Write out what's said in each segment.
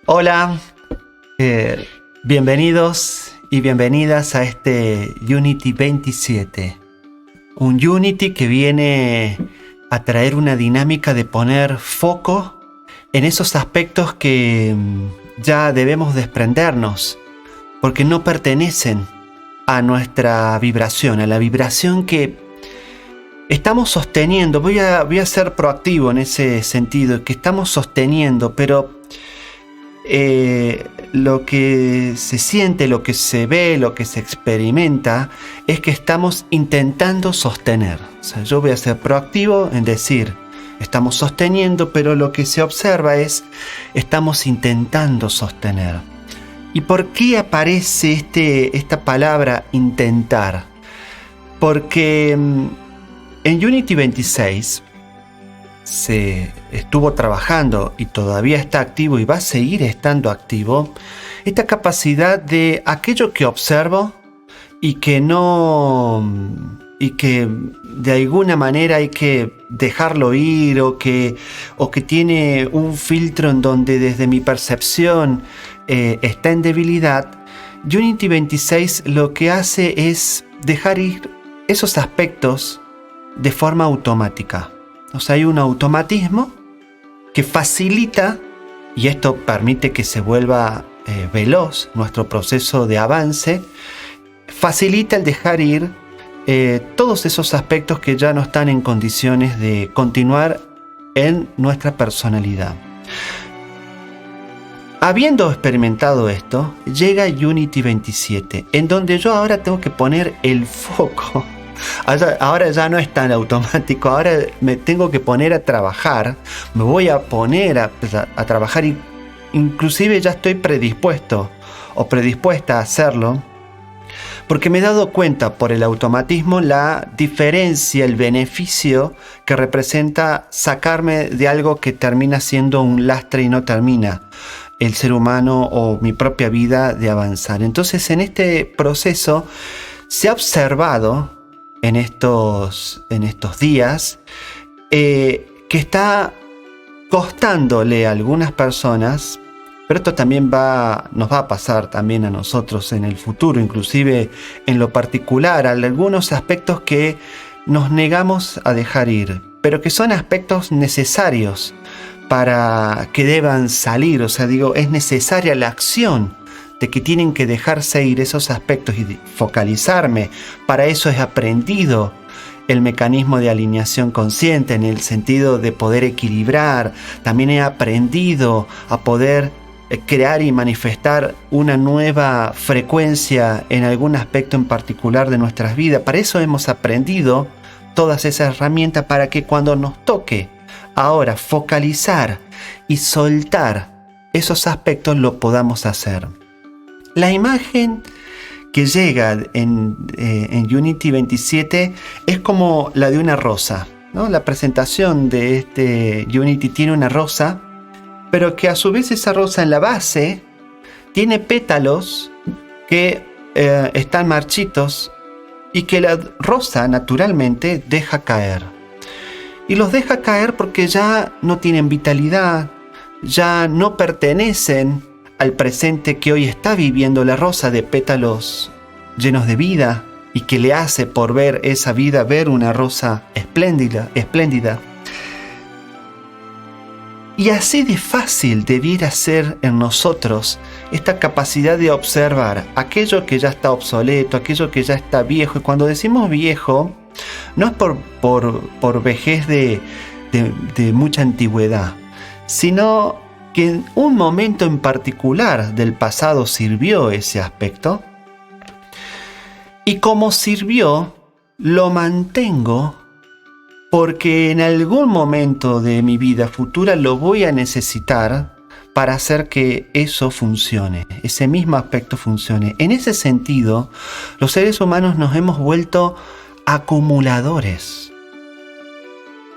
Hola, bienvenidos y bienvenidas a este Unity 27. Un Unity que viene a traer una dinámica de poner foco en esos aspectos que ya debemos desprendernos, porque no pertenecen a nuestra vibración, a la vibración que estamos sosteniendo. Voy a ser proactivo en ese sentido, que estamos sosteniendo, pero lo que se siente, lo que se ve, lo que se experimenta es que estamos intentando sostener. O sea, yo voy a ser proactivo en decir, estamos sosteniendo, pero lo que se observa es, estamos intentando sostener. ¿Y por qué aparece esta palabra intentar? Porque en Unity 26 se estuvo trabajando y todavía está activo y va a seguir estando activo esta capacidad de aquello que observo y que de alguna manera hay que dejarlo ir o que tiene un filtro en donde desde mi percepción está en debilidad. Unity 26 lo que hace es dejar ir esos aspectos de forma automática. O sea, hay un automatismo que facilita, y esto permite que se vuelva veloz nuestro proceso de avance, facilita el dejar ir todos esos aspectos que ya no están en condiciones de continuar en nuestra personalidad. Habiendo experimentado esto, llega Unity 27, en donde yo ahora tengo que poner el foco. Ahora ya no es tan automático, ahora me tengo que poner a trabajar, me voy a poner a trabajar y inclusive ya estoy predispuesto o predispuesta a hacerlo, porque me he dado cuenta por el automatismo la diferencia, el beneficio que representa sacarme de algo que termina siendo un lastre y no termina el ser humano o mi propia vida de avanzar. Entonces en este proceso se ha observado en estos días que está costándole a algunas personas, pero esto también nos va a pasar también a nosotros en el futuro, inclusive en lo particular, algunos aspectos que nos negamos a dejar ir, pero que son aspectos necesarios para que deban salir. O sea, digo, es necesaria la acción de que tienen que dejarse ir esos aspectos y focalizarme. Para eso he aprendido el mecanismo de alineación consciente en el sentido de poder equilibrar. También he aprendido a poder crear y manifestar una nueva frecuencia en algún aspecto en particular de nuestras vidas. Para eso hemos aprendido todas esas herramientas, para que cuando nos toque ahora focalizar y soltar esos aspectos lo podamos hacer. La imagen que llega en Unity 27 es como la de una rosa, ¿no? La presentación de este Unity tiene una rosa, pero que a su vez esa rosa en la base tiene pétalos que están marchitos y que la rosa naturalmente deja caer. Y los deja caer porque ya no tienen vitalidad, ya no pertenecen al presente que hoy está viviendo la rosa de pétalos llenos de vida y que le hace por ver esa vida, ver una rosa espléndida. Y así de fácil debiera ser en nosotros esta capacidad de observar aquello que ya está obsoleto, aquello que ya está viejo. Y cuando decimos viejo, no es por vejez de mucha antigüedad, sino que en un momento en particular del pasado sirvió ese aspecto, y como sirvió, lo mantengo porque en algún momento de mi vida futura lo voy a necesitar para hacer que eso funcione, ese mismo aspecto funcione. En ese sentido, los seres humanos nos hemos vuelto acumuladores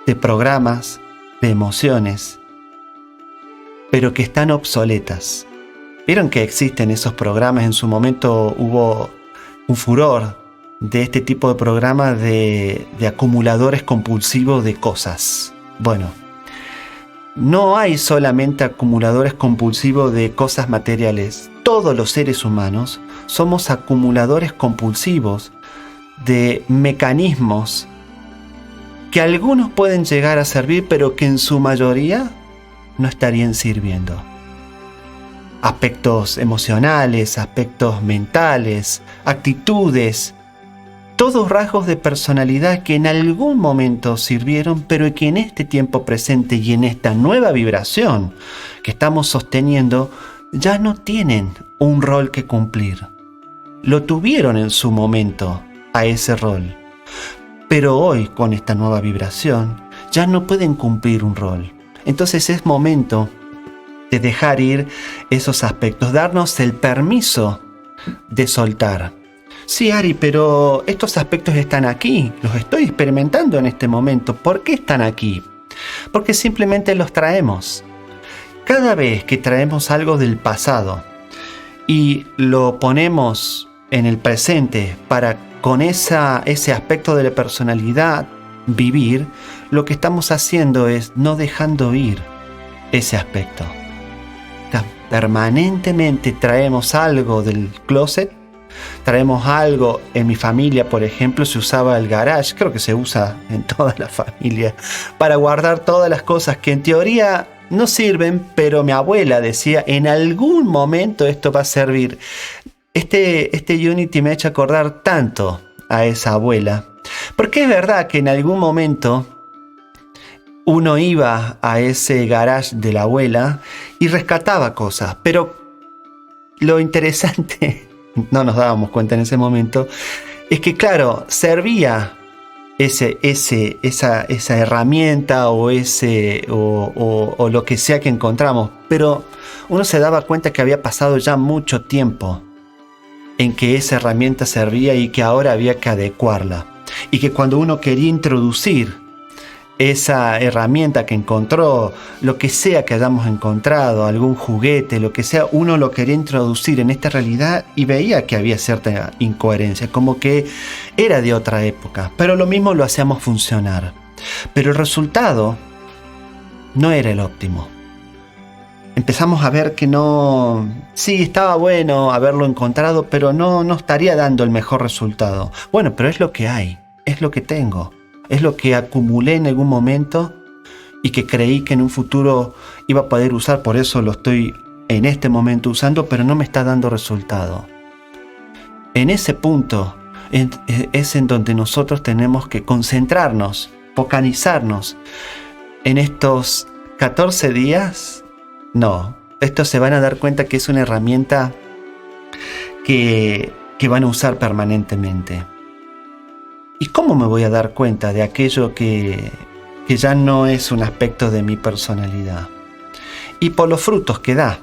de programas, de emociones, pero que están obsoletas. Vieron que existen esos programas. En su momento hubo un furor de este tipo de programas de acumuladores compulsivos de cosas. Bueno, no hay solamente acumuladores compulsivos de cosas materiales. Todos los seres humanos somos acumuladores compulsivos de mecanismos que algunos pueden llegar a servir, pero que en su mayoría no estarían sirviendo. Aspectos emocionales, aspectos mentales, actitudes, todos rasgos de personalidad que en algún momento sirvieron, pero que en este tiempo presente y en esta nueva vibración que estamos sosteniendo, ya no tienen un rol que cumplir. Lo tuvieron en su momento a ese rol, pero hoy con esta nueva vibración ya no pueden cumplir un rol. Entonces es momento de dejar ir esos aspectos, darnos el permiso de soltar. Sí, Ari, pero estos aspectos están aquí, los estoy experimentando en este momento. ¿Por qué están aquí? Porque simplemente los traemos. Cada vez que traemos algo del pasado y lo ponemos en el presente para con ese aspecto de la personalidad vivir, lo que estamos haciendo es no dejando ir ese aspecto. Permanentemente traemos algo del closet. Traemos algo. En mi familia, por ejemplo, se usaba el garage, creo que se usa en toda la familia, para guardar todas las cosas que en teoría no sirven, pero mi abuela decía, en algún momento esto va a servir. Este Unity me ha hecho acordar tanto a esa abuela, porque es verdad que en algún momento uno iba a ese garage de la abuela y rescataba cosas, pero lo interesante, no nos dábamos cuenta en ese momento, es que claro, servía esa herramienta o lo que sea que encontramos, pero uno se daba cuenta que había pasado ya mucho tiempo en que esa herramienta servía y que ahora había que adecuarla, y que cuando uno quería introducir esa herramienta que encontró, lo que sea que hayamos encontrado, algún juguete, lo que sea, uno lo quería introducir en esta realidad y veía que había cierta incoherencia, como que era de otra época, pero lo mismo lo hacíamos funcionar. Pero el resultado no era el óptimo. Empezamos a ver que no... Sí, estaba bueno haberlo encontrado, pero no estaría dando el mejor resultado. Bueno, pero es lo que hay, es lo que tengo. Es lo que acumulé en algún momento y que creí que en un futuro iba a poder usar, por eso lo estoy en este momento usando, pero no me está dando resultado. En ese punto es en donde nosotros tenemos que concentrarnos, focalizarnos. En estos 14 días, no, estos se van a dar cuenta que es una herramienta que van a usar permanentemente. ¿Y cómo me voy a dar cuenta de aquello que ya no es un aspecto de mi personalidad? Y por los frutos que da.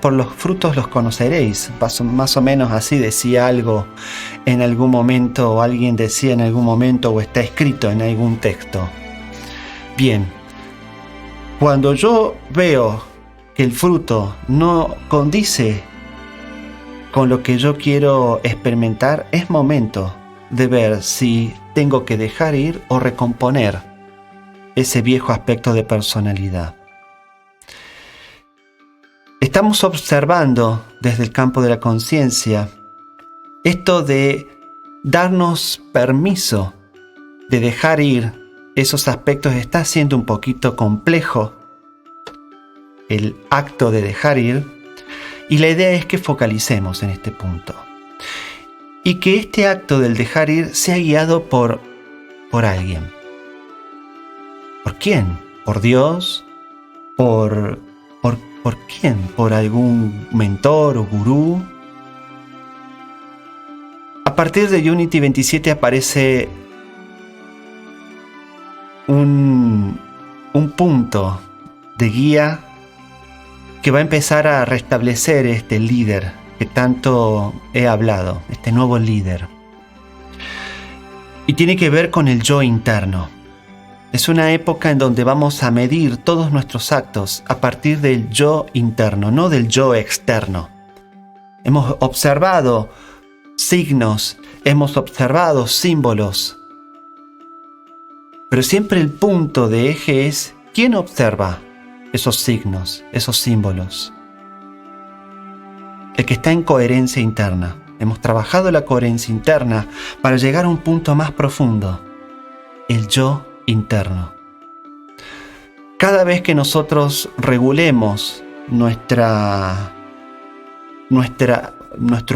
Por los frutos los conoceréis. Más o menos así decía algo en algún momento, o alguien decía en algún momento, o está escrito en algún texto. Bien, cuando yo veo que el fruto no condice con lo que yo quiero experimentar, es momento de ver si tengo que dejar ir o recomponer ese viejo aspecto de personalidad. Estamos observando desde el campo de la conciencia esto de darnos permiso de dejar ir esos aspectos. Está siendo un poquito complejo el acto de dejar ir, y la idea es que focalicemos en este punto. Y que este acto del dejar ir sea guiado por alguien. ¿Por quién? ¿Por Dios? ¿Por quién? ¿Por algún mentor o gurú? A partir de Unity 27 aparece un punto de guía que va a empezar a restablecer este líder que tanto he hablado, este nuevo líder. Y tiene que ver con el yo interno. Es una época en donde vamos a medir todos nuestros actos a partir del yo interno, no del yo externo. Hemos observado signos, hemos observado símbolos, pero siempre el punto de eje es ¿Quién observa esos signos, esos símbolos? El que está en coherencia interna. Hemos trabajado la coherencia interna para llegar a un punto más profundo, el yo interno. Cada vez que nosotros regulemos nuestro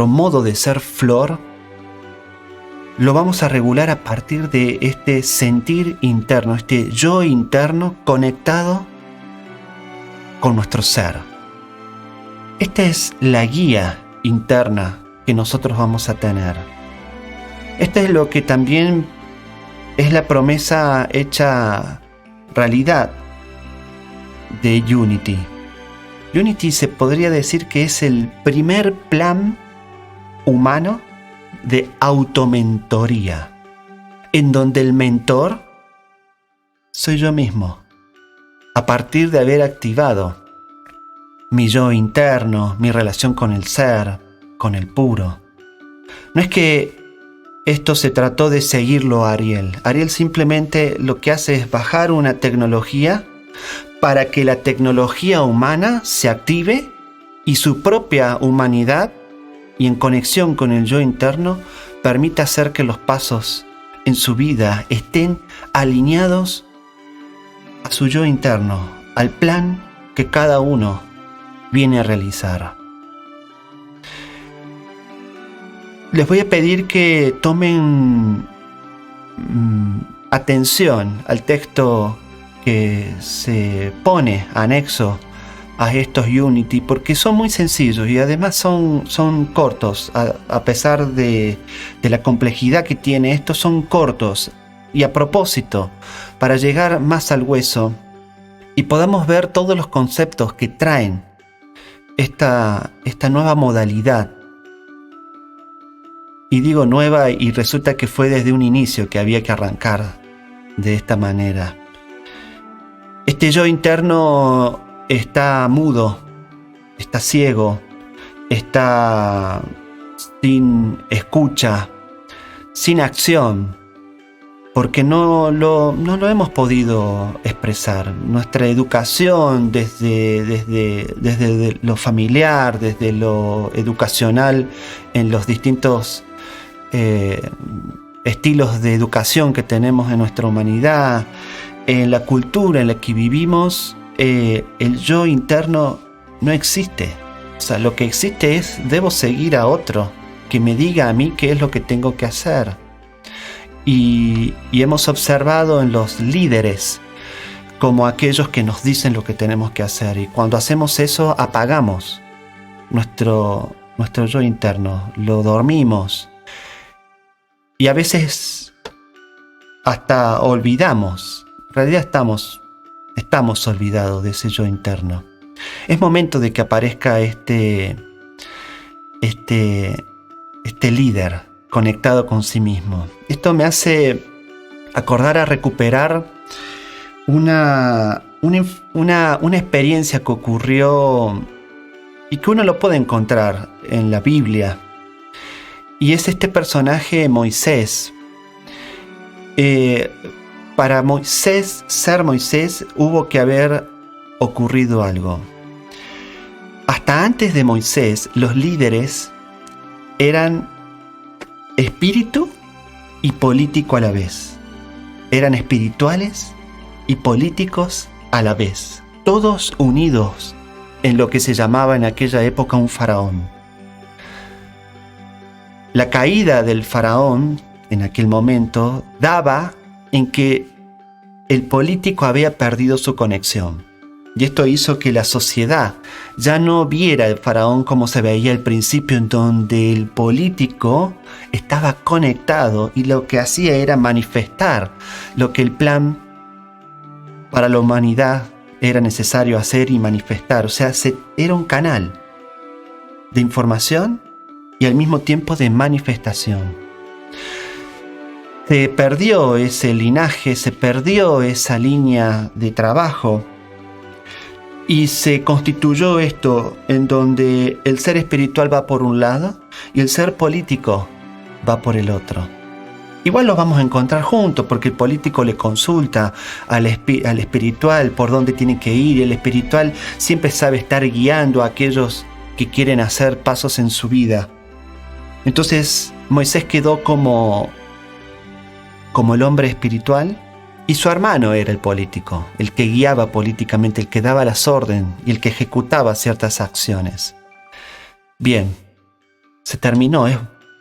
modo de ser flor, lo vamos a regular a partir de este sentir interno, este yo interno conectado con nuestro ser. Esta es la guía interna que nosotros vamos a tener. Esta es lo que también es la promesa hecha realidad de Unity. Unity se podría decir que es el primer plan humano de automentoría, en donde el mentor soy yo mismo, a partir de haber activado mi yo interno, mi relación con el ser, con el puro. No es que esto se trató de seguirlo a Ariel. Ariel simplemente lo que hace es bajar una tecnología para que la tecnología humana se active y su propia humanidad, y en conexión con el yo interno, permita hacer que los pasos en su vida estén alineados a su yo interno, al plan que cada uno viene a realizar. Les voy a pedir que tomen atención al texto que se pone anexo a estos Unity, porque son muy sencillos y además son cortos. A pesar de la complejidad que tiene, estos son cortos y a propósito, para llegar más al hueso y podamos ver todos los conceptos que traen esta nueva modalidad. Y digo nueva y resulta que fue desde un inicio que había que arrancar de esta manera. Este yo interno está mudo, está ciego, está sin escucha, sin acción, porque no lo hemos podido expresar. Nuestra educación desde lo familiar, desde lo educacional, en los distintos estilos de educación que tenemos en nuestra humanidad, en la cultura en la que vivimos, el yo interno no existe. O sea, lo que existe es: debo seguir a otro que me diga a mí qué es lo que tengo que hacer. Y hemos observado en los líderes como aquellos que nos dicen lo que tenemos que hacer, y cuando hacemos eso apagamos nuestro yo interno, lo dormimos y a veces hasta olvidamos. En realidad estamos olvidados de ese yo interno. Es momento de que aparezca este líder conectado con sí mismo. Esto me hace acordar a recuperar una experiencia que ocurrió y que uno lo puede encontrar en la Biblia. Y es este personaje Moisés. Para Moisés ser Moisés hubo que haber ocurrido algo. Hasta antes de Moisés, los líderes eran espíritu y político a la vez. Eran espirituales y políticos a la vez. Todos unidos en lo que se llamaba en aquella época un faraón. La caída del faraón en aquel momento daba en que el político había perdido su conexión. Y esto hizo que la sociedad ya no viera al faraón como se veía al principio, en donde el político estaba conectado y lo que hacía era manifestar lo que el plan para la humanidad era necesario hacer y manifestar. O sea, era un canal de información y al mismo tiempo de manifestación. Se perdió ese linaje, se perdió esa línea de trabajo y se constituyó esto en donde el ser espiritual va por un lado y el ser político va por el otro. Igual los vamos a encontrar juntos porque el político le consulta al espiritual por dónde tiene que ir, y el espiritual siempre sabe estar guiando a aquellos que quieren hacer pasos en su vida. Entonces Moisés quedó como el hombre espiritual y su hermano era el político, el que guiaba políticamente, el que daba las órdenes y el que ejecutaba ciertas acciones. Bien, se terminó, es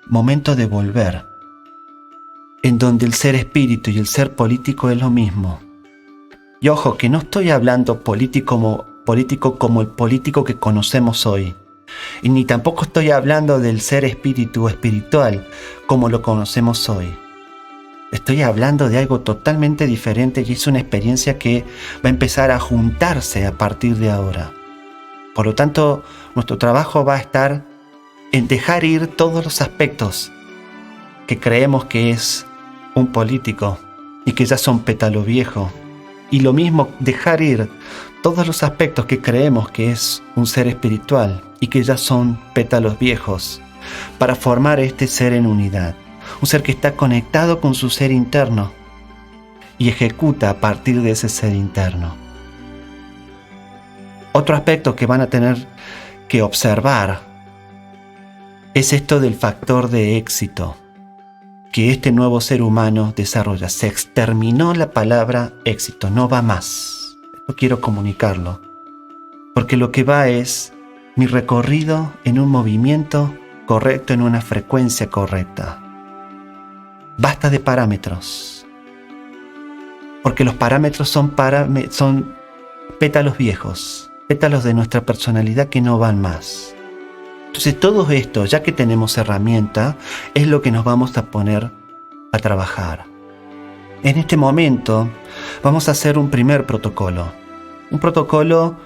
momento de volver, en donde el ser espíritu y el ser político es lo mismo. Y ojo, que no estoy hablando político como el político que conocemos hoy, y ni tampoco estoy hablando del ser espíritu o espiritual como lo conocemos hoy. Estoy hablando de algo totalmente diferente y es una experiencia que va a empezar a juntarse a partir de ahora. Por lo tanto, nuestro trabajo va a estar en dejar ir todos los aspectos que creemos que es un político y que ya son pétalo viejo. Y lo mismo, dejar ir todos los aspectos que creemos que es un ser espiritual y que ya son pétalos viejos, para formar este ser en unidad. Un ser que está conectado con su ser interno y ejecuta a partir de ese ser interno. Otro aspecto que van a tener que observar es esto del factor de éxito que este nuevo ser humano desarrolla. Se exterminó la palabra éxito, no va más. No quiero comunicarlo, porque lo que va es mi recorrido en un movimiento correcto, en una frecuencia correcta. Basta de parámetros, porque los parámetros son pétalos viejos, pétalos de nuestra personalidad que no van más. Entonces todo esto, ya que tenemos herramienta, es lo que nos vamos a poner a trabajar. En este momento vamos a hacer un primer protocolo, un protocolo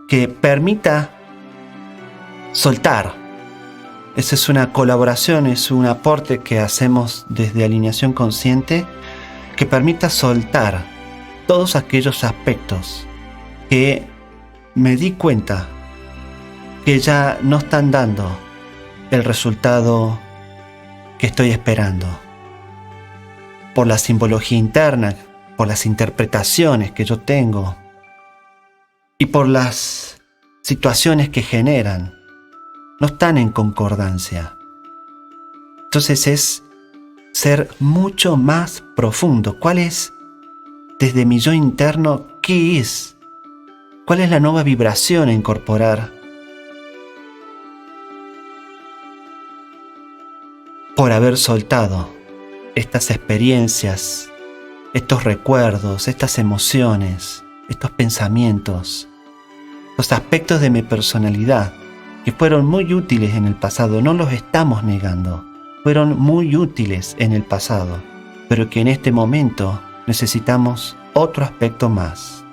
que permita soltar. Esa es una colaboración, es un aporte que hacemos desde Alineación Consciente que permita soltar todos aquellos aspectos que me di cuenta que ya no están dando el resultado que estoy esperando. Por la simbología interna, por las interpretaciones que yo tengo y por las situaciones que generan, no están en concordancia. Entonces es ser mucho más profundo. ¿Cuál es, desde mi yo interno, qué es? ¿Cuál es la nueva vibración a incorporar por haber soltado estas experiencias, estos recuerdos, estas emociones, estos pensamientos, los aspectos de mi personalidad que fueron muy útiles en el pasado? No los estamos negando, fueron muy útiles en el pasado, pero que en este momento necesitamos otro aspecto más.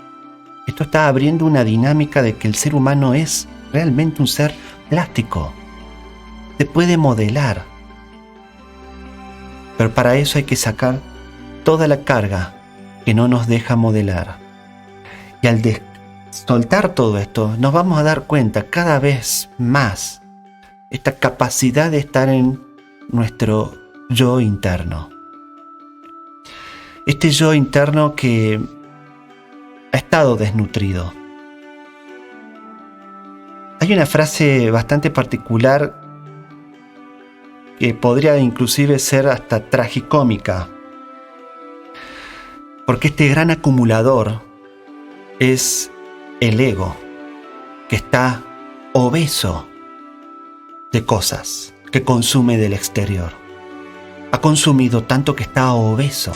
Esto está abriendo una dinámica de que el ser humano es realmente un ser plástico, se puede modelar, pero para eso hay que sacar toda la carga que no nos deja modelar. Y al soltar todo esto, nos vamos a dar cuenta cada vez más esta capacidad de estar en nuestro yo interno. Este yo interno que ha estado desnutrido. Hay una frase bastante particular que podría inclusive ser hasta tragicómica, porque este gran acumulador es el ego, que está obeso de cosas que consume del exterior. Ha consumido tanto que está obeso.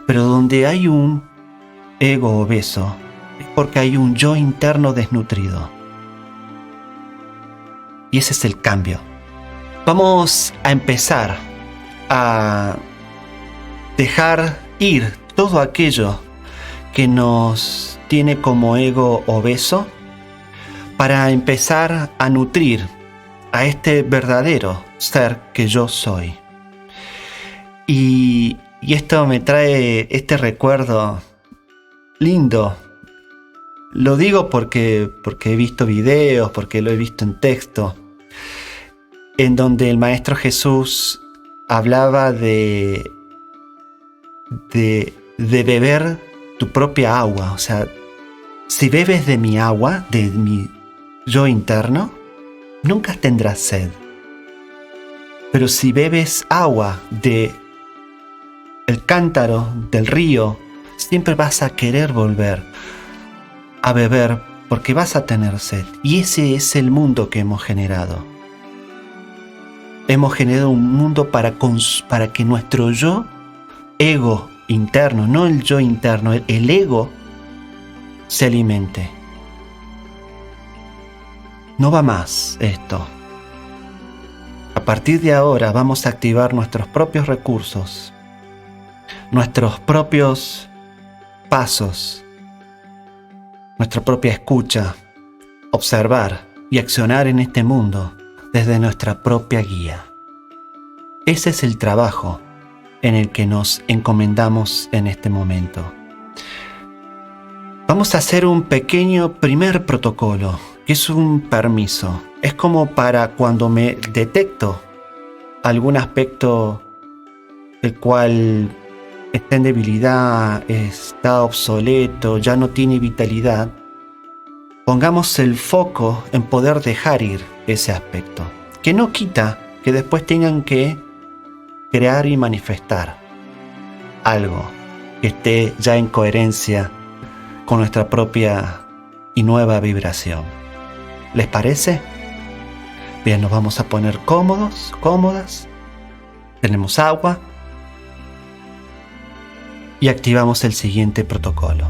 Pero donde hay un ego obeso es porque hay un yo interno desnutrido. Y ese es el cambio. Vamos a empezar a dejar ir todo aquello que nos tiene como ego obeso para empezar a nutrir a este verdadero ser que yo soy. Y esto me trae este recuerdo lindo. Lo digo porque he visto videos, porque lo he visto en texto, en donde el Maestro Jesús hablaba de beber tu propia agua. O sea, si bebes de mi agua, de mi yo interno, nunca tendrás sed. Pero si bebes agua de el cántaro del río, siempre vas a querer volver a beber porque vas a tener sed. Y ese es el mundo que hemos generado. Hemos generado un mundo para que nuestro yo, ego interno, no el yo interno, el ego, se alimente. No va más esto. A partir de ahora vamos a activar nuestros propios recursos, nuestros propios pasos, nuestra propia escucha, observar y accionar en este mundo desde nuestra propia guía. Ese es el trabajo en el que nos encomendamos en este momento. Vamos a hacer un pequeño primer protocolo, que es un permiso. Es como para cuando me detecto algún aspecto el cual está en debilidad, está obsoleto, ya no tiene vitalidad. Pongamos el foco en poder dejar ir ese aspecto, que no quita que después tengan que crear y manifestar algo que esté ya en coherencia con nuestra propia y nueva vibración. ¿Les parece? Bien, nos vamos a poner cómodos, cómodas. Tenemos agua y activamos el siguiente protocolo.